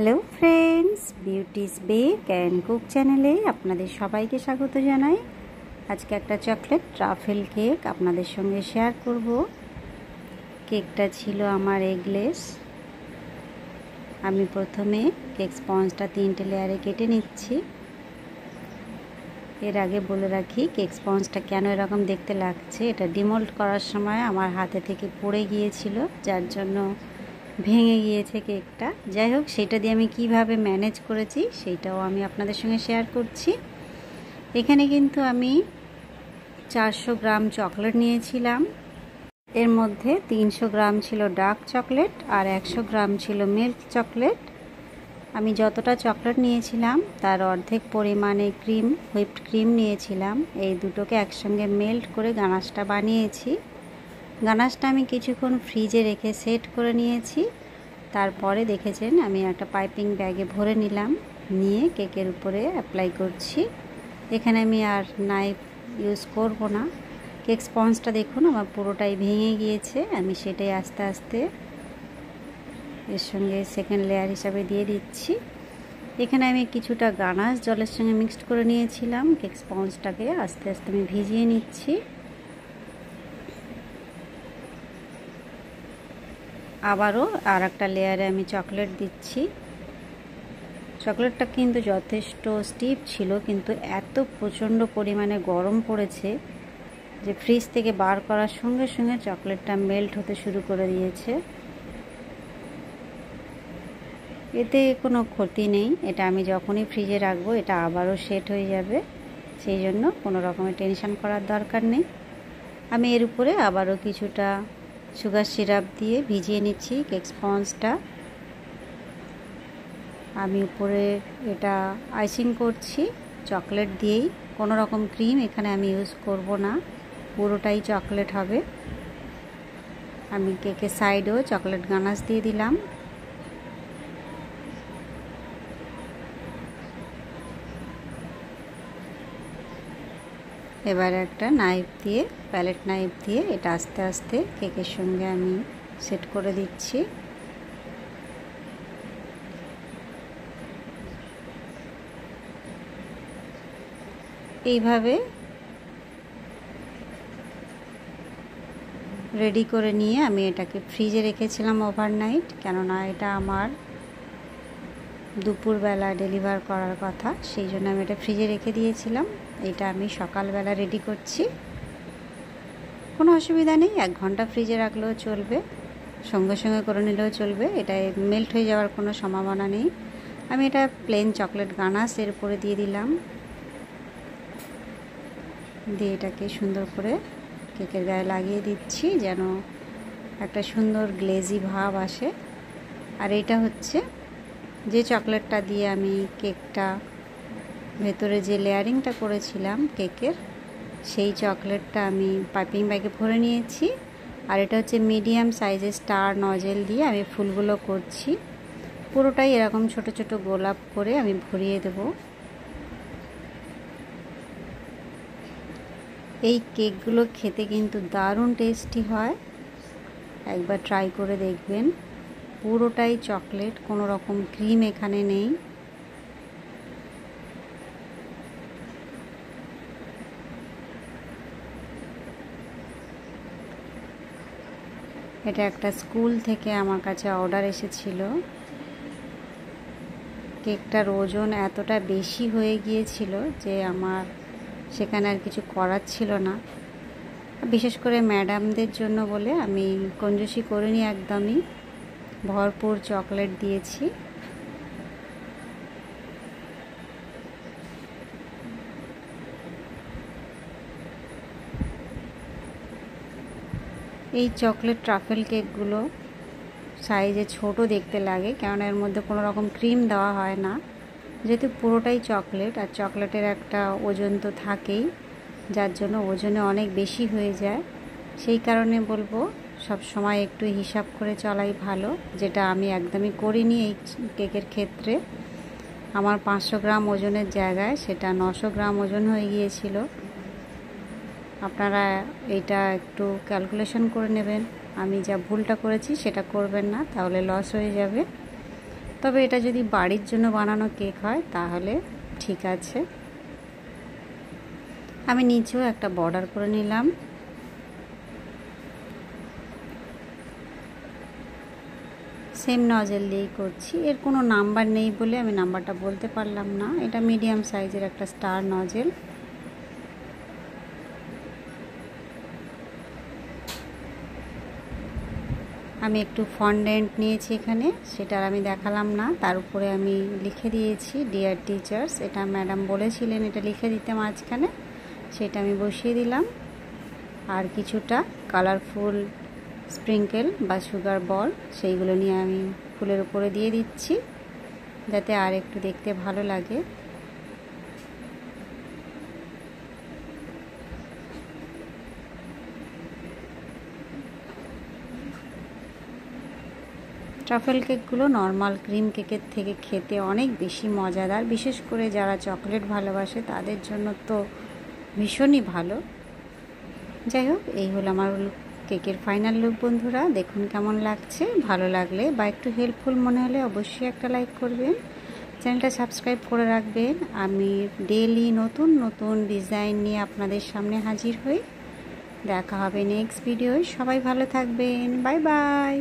Hello friends, beauty's bake and cook চ্যানেলে আপনাদের সবাইকে স্বাগত জানাই। আজকে একটা চকলেট ট্রাফেল কেক আপনাদের সঙ্গে শেয়ার করব। কেকটা ছিল আমার এগলেস। আমি প্রথমে কেক স্পঞ্জটা 3টে লেয়ারে কেটে নিচ্ছি। এর আগে বলে রাখি, কেক স্পঞ্জটা কেন এরকম দেখতে লাগছে, এটা ডিমোল্ড করার সময় আমার হাতে থেকে পড়ে গিয়েছিল, যার জন্য ভেঙে গিয়েছে কেকটা। যাই হোক, সেটা দিয়ে আমি কিভাবে ম্যানেজ করেছি সেইটাও আমি আপনাদের সঙ্গে শেয়ার করছি। এখানে কিন্তু আমি 400 গ্রাম চকলেট নিয়েছিলাম। এর মধ্যে 300 গ্রাম ছিল ডার্ক চকলেট আর 100 গ্রাম ছিল মিল্ক চকলেট। আমি যতটা চকলেট নিয়েছিলাম তার অর্ধেক পরিমাণে হুইপড ক্রিম নিয়েছিলাম। এই দুটোকে একসঙ্গে মেল্ট করে গানাশটা বানিয়েছি। গানাশটা আমি কিছুক্ষণ ফ্রিজে রেখে সেট করে নিয়েছি। তারপরে দেখেছেন আমি একটা পাইপিং ব্যাগে ভরে নিলাম, নিয়ে কেকের উপরে অ্যাপ্লাই করছি। এখানে আমি আর নাইফ ইউজ করব না। কেক স্পঞ্জটা দেখুন আমার পুরোটাই ভেঙে গিয়েছে। আমি সেটাই আস্তে আস্তে এর সঙ্গে সেকেন্ড লেয়ার হিসাবে দিয়ে দিচ্ছি। এখানে আমি কিছুটা গানাশ জলের সঙ্গে মিক্সড করে নিয়েছিলাম। কেক স্পঞ্জটাকে আস্তে আস্তে আমি ভিজিয়ে নিচ্ছি। আবারও আর একটা লেয়ারে আমি চকলেট দিচ্ছি। চকলেটটা কিন্তু যথেষ্ট স্টিফ ছিল, কিন্তু এত প্রচণ্ড পরিমাণে গরম পড়েছে যে ফ্রিজ থেকে বার করার সঙ্গে সঙ্গে চকলেটটা মেল্ট হতে শুরু করে দিয়েছে। এতে কোনো ক্ষতি নেই, এটা আমি যখনই ফ্রিজে রাখবো এটা আবারও সেট হয়ে যাবে, সেই জন্য কোনো রকমের টেনশন করার দরকার নেই। আমি এর উপরে আবারও কিছুটা সুগার সিরাপ দিয়ে ভিজিয়ে নিচ্ছি কেক স্পঞ্জটা। আমি উপরে এটা আইসিং করছি চকলেট দিয়েই, কোনো রকম ক্রিম এখানে আমি ইউজ করব না, পুরোটাই চকলেট হবে। আমি কেকের সাইডেও চকলেট গানাশ দিয়ে দিলাম। এবার একটা নাইফ দিয়ে, প্যালেট নাইফ দিয়ে এটা আস্তে আস্তে কেকের সঙ্গে আমি সেট করে দিচ্ছি। এইভাবে রেডি করে নিয়ে আমি এটাকে ফ্রিজে রেখেছিলাম ওভারনাইট, কেননা এটা আমার দুপুরবেলা ডেলিভার করার কথা, সেই জন্য আমি এটা ফ্রিজে রেখে দিয়েছিলাম। এটা আমি সকালবেলা রেডি করছি। কোনো অসুবিধা নেই, 1 ঘন্টা ফ্রিজে রাখলেও চলবে, সঙ্গে সঙ্গে করে নিলেও চলবে, এটা মেল্ট হয়ে যাওয়ার কোনো সম্ভাবনা নেই। আমি এটা প্লেন চকলেট গানাশ এর উপরে দিয়ে দিলাম, দিয়ে এটাকে সুন্দর করে কেকের গায়ে লাগিয়ে দিচ্ছি যেন একটা সুন্দর গ্লেজি ভাব আসে। আর এটা হচ্ছে যে চকলেটটা দিয়ে আমি কেকটা ভেতরে যে লেয়ারিংটা করেছিলাম কেকের, সেই চকলেটটা আমি পাইপিং ব্যাগে ভরে নিয়েছি। আর এটা হচ্ছে মিডিয়াম সাইজের স্টার নজেল দিয়ে আমি ফুলগুলো করছি। পুরোটাই এরকম ছোট ছোট গোলাপ করে আমি ভরিয়ে দেব। এই কেকগুলো খেতে কিন্তু দারুণ টেস্টি হয়, একবার ট্রাই করে দেখবেন। পুরোটাই চকলেট, কোনো রকম ক্রিম এখানে নেই। এটা একটা স্কুল থেকে আমার কাছে অর্ডার এসেছিল। কেকটার ওজন এতটা বেশি হয়ে গিয়েছিল যে আমার সেখানে আর কিছু করার ছিল না। বিশেষ করে ম্যাডামদের জন্য বলে আমি কঞ্জুসি করিনি, একদমই ভরপুর চকলেট দিয়েছি। এই চকলেট ট্রাফেল কেকগুলো সাইজে ছোট দেখতে লাগে, কারণ এর মধ্যে কোনো রকম ক্রিম দেওয়া হয় না, যেহেতু পুরোটাই চকলেট। আর চকলেটের একটা ওজন তো থাকেই, যার জন্য ওজনে অনেক বেশি হয়ে যায়। সেই কারণে বলবো সব সময় একটু হিসাব করে চলাই ভালো, যেটা আমি একদমই করিনি এই কেকের ক্ষেত্রে। আমার 500 গ্রাম ওজনের জায়গায় সেটা 900 গ্রাম ওজন হয়ে গিয়েছিল। আপনারা এইটা একটু ক্যালকুলেশন করে নেবেন, আমি যা ভুলটা করেছি সেটা করবেন না, তাহলে লস হয়ে যাবে। তবে এটা যদি বাড়ির জন্য বানানো কেক হয় তাহলে ঠিক আছে। আমি নিচেও একটা বর্ডার করে নিলাম। সেম নজেল দিয়েই করছি। এর কোনো নাম্বার নেই বলে আমি নাম্বারটা বলতে পারলাম না। এটা মিডিয়াম সাইজের একটা স্টার নজেল। আমি একটু ফন্ডেন্ট নিয়েছি এখানে, সেটা আমি দেখালাম না। তার উপরে আমি লিখে দিয়েছি ডিয়ার টিচার্স। এটা ম্যাডাম বলেছিলেন এটা লিখে দিতে মাঝখানে, সেটা আমি বসিয়ে দিলাম। আর কিছুটা কালারফুল স্প্রিঙ্কেল বা সুগার বল সেইগুলো নিয়ে আমি ফুলের উপরে দিয়ে দিচ্ছি, যাতে আর একটু দেখতে ভালো লাগে। ট্রাফেল কেকগুলো নর্মাল ক্রিম কেকের থেকে খেতে অনেক বেশি মজাদার, বিশেষ করে যারা চকলেট ভালোবাসে তাদের জন্য তো ভীষণই ভালো। যাই হোক, এই হলো আমার কেকের ফাইনাল লুক বন্ধুরা। দেখুন কেমন লাগছে। ভালো লাগলে বা একটু হেল্পফুল মনে হলে অবশ্যই একটা লাইক করবেন, চ্যানেলটা সাবস্ক্রাইব করে রাখবেন। আমি ডেইলি নতুন নতুন ডিজাইন নিয়ে আপনাদের সামনে হাজির হই। দেখা হবে নেক্সট ভিডিও। সবাই ভালো থাকবেন। Bye bye.